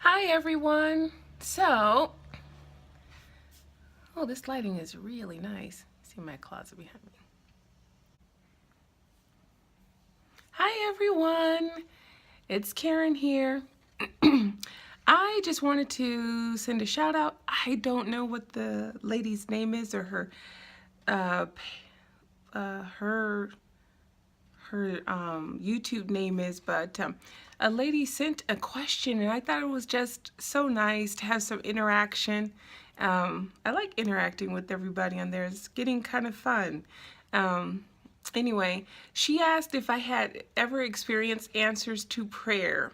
Hi everyone. So, oh, this lighting is really nice. See my closet behind me. Hi everyone. It's Karen here. I just wanted to send a shout out. I don't know what the lady's name is or her uh, her YouTube name is, but a lady sent a question and I thought it was just so nice to have some interaction. I like interacting with everybody on there. It's getting kind of fun. Anyway, she asked if I had ever experienced answers to prayer.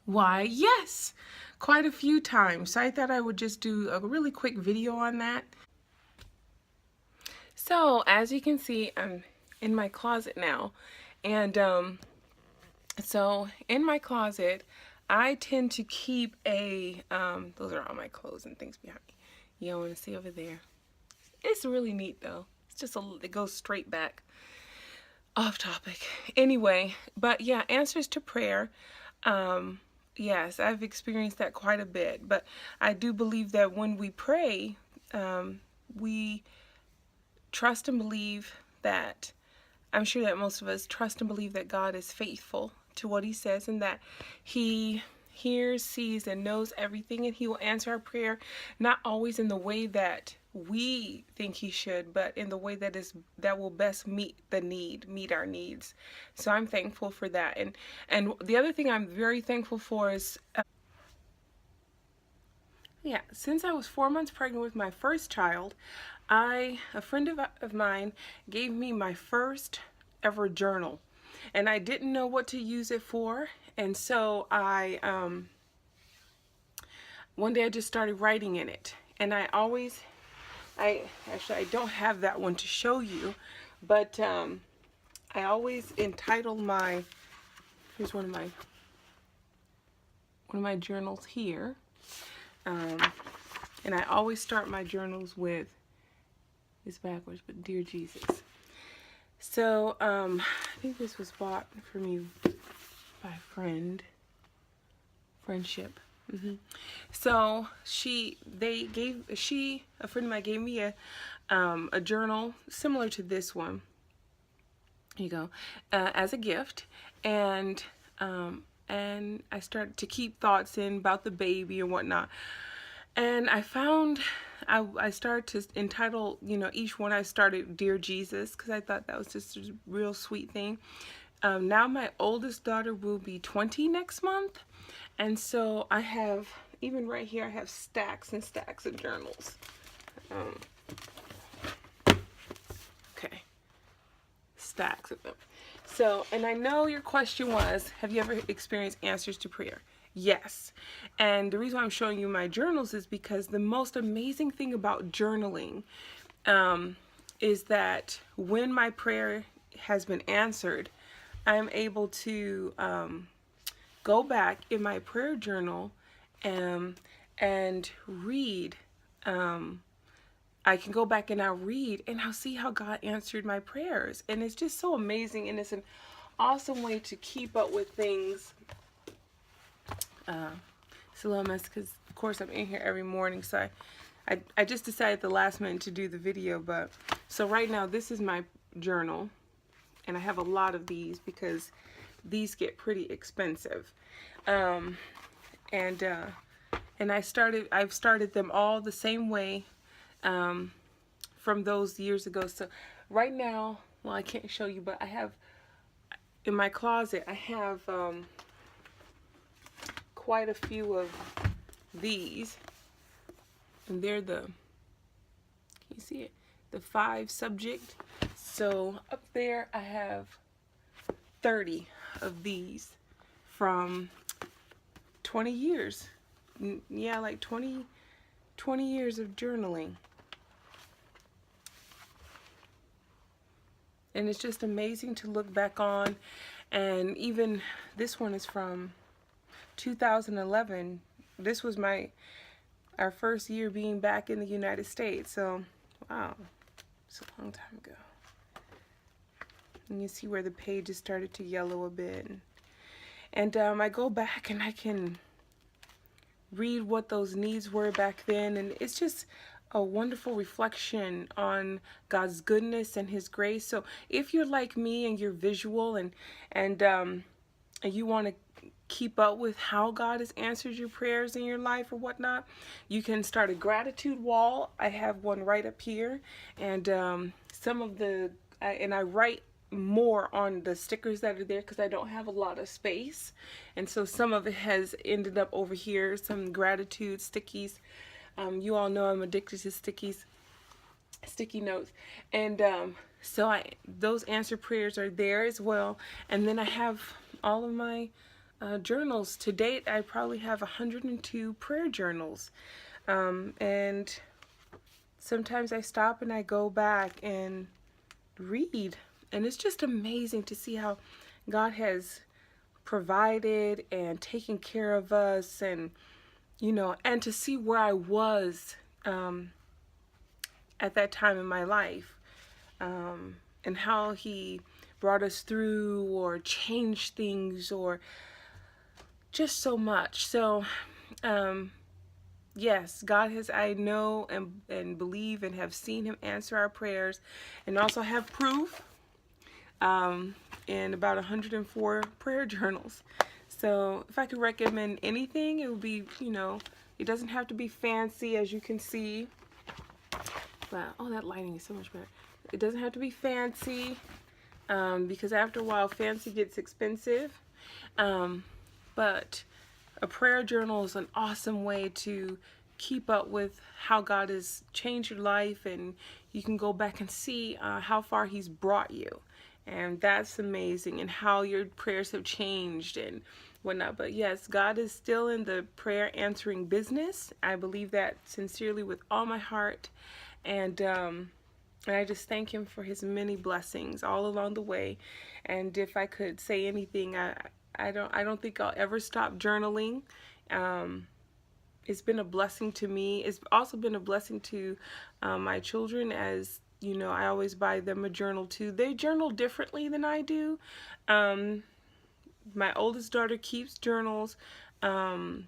Why, yes, quite a few times. So I thought I would just do a really quick video on that. So as you can see, I'm in my closet now, and so in my closet, I tend to keep a, those are all my clothes and things behind me. You want to see over there? It's really neat though. It's just it goes straight back. Off topic. Anyway, but yeah, answers to prayer. Yes, I've experienced that quite a bit, but I do believe that when we pray, we trust and believe that I'm sure that most of us trust and believe that God is faithful to what he says and that he hears, sees, and knows everything, and he will answer our prayer, not always in the way that we think he should, but in the way that will best meet our needs. So I'm thankful for that. And the other thing I'm very thankful for is yeah, since I was 4 months pregnant with my first child, a friend of mine gave me my first ever journal, and I didn't know what to use it for, and so one day I just started writing in it, and I don't have that one to show you, but I always entitle here's one of my journals here, and I always start my journals with, it's backwards, but Dear Jesus. So, I think this was bought for me by a friend. Friendship. So a friend of mine gave me a journal similar to this one. Here you go, as a gift, and I started to keep thoughts in about the baby and whatnot. And I found I started to entitle, each one I started Dear Jesus, because I thought that was just a real sweet thing. Now my oldest daughter will be 20 next month, and so I have, even right here, I have stacks and stacks of journals. Okay, stacks of them. So, and I know your question was, have you ever experienced answers to prayer? Yes. And the reason why I'm showing you my journals is because the most amazing thing about journaling is that when my prayer has been answered, I'm able to go back in my prayer journal and read. I can go back and I'll read and I'll see how God answered my prayers. And it's just so amazing, and it's an awesome way to keep up with things. It's a little mess because, of course, I'm in here every morning, so I just decided at the last minute to do the video. But so right now, this is my journal, and I have a lot of these because these get pretty expensive. And I've started them all the same way from those years ago. So right now, well, I can't show you, but I have in my closet, I have quite a few of these, and they're can you see it? The 5 subject. So up there I have 30 of these from 20 years. Yeah, like 20 years of journaling. And it's just amazing to look back on. And even this one is from 2011. This was our first year being back in the United States. So, wow, it's a long time ago. And you see where the pages started to yellow a bit. And I go back and I can read what those needs were back then, and it's just a wonderful reflection on God's goodness and His grace. So if you're like me and you're visual and you want to keep up with how God has answered your prayers in your life or whatnot, you can start a gratitude wall. I have one right up here, and I write more on the stickers that are there because I don't have a lot of space, and so some of it has ended up over here, some gratitude stickies. You all know I'm addicted to sticky notes, and so those answer prayers are there as well. And then I have all of my journals. To date, I probably have 102 prayer journals, and sometimes I stop and I go back and read, and it's just amazing to see how God has provided and taken care of us, and and to see where I was at that time in my life, and how He brought us through or changed things or just so much. So yes, God has, I know and believe and have seen Him answer our prayers, and also have proof in about 104 prayer journals. So if I could recommend anything, it would be, it doesn't have to be fancy, as you can see. Wow, oh, that lighting is so much better. It doesn't have to be fancy, because after a while, fancy gets expensive. But a prayer journal is an awesome way to keep up with how God has changed your life, and you can go back and see how far He's brought you. And that's amazing, and how your prayers have changed and whatnot. But yes, God is still in the prayer answering business. I believe that sincerely with all my heart. And I just thank Him for His many blessings all along the way. And if I could say anything, I don't think I'll ever stop journaling. It's been a blessing to me. It's also been a blessing to my children, as I always buy them a journal too. They journal differently than I do. My oldest daughter keeps journals, and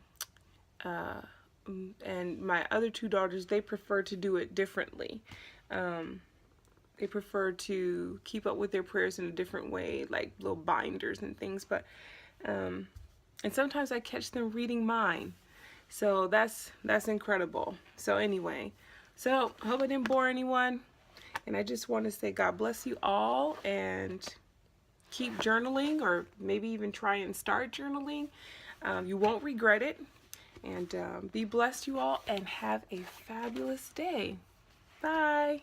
my other two daughters, they prefer to do it differently. They prefer to keep up with their prayers in a different way, like little binders and things. But and sometimes I catch them reading mine, so that's incredible. So anyway, so I hope I didn't bore anyone, and I just want to say God bless you all, and keep journaling, or maybe even try and start journaling. You won't regret it. And be blessed, you all, and have a fabulous day. Bye.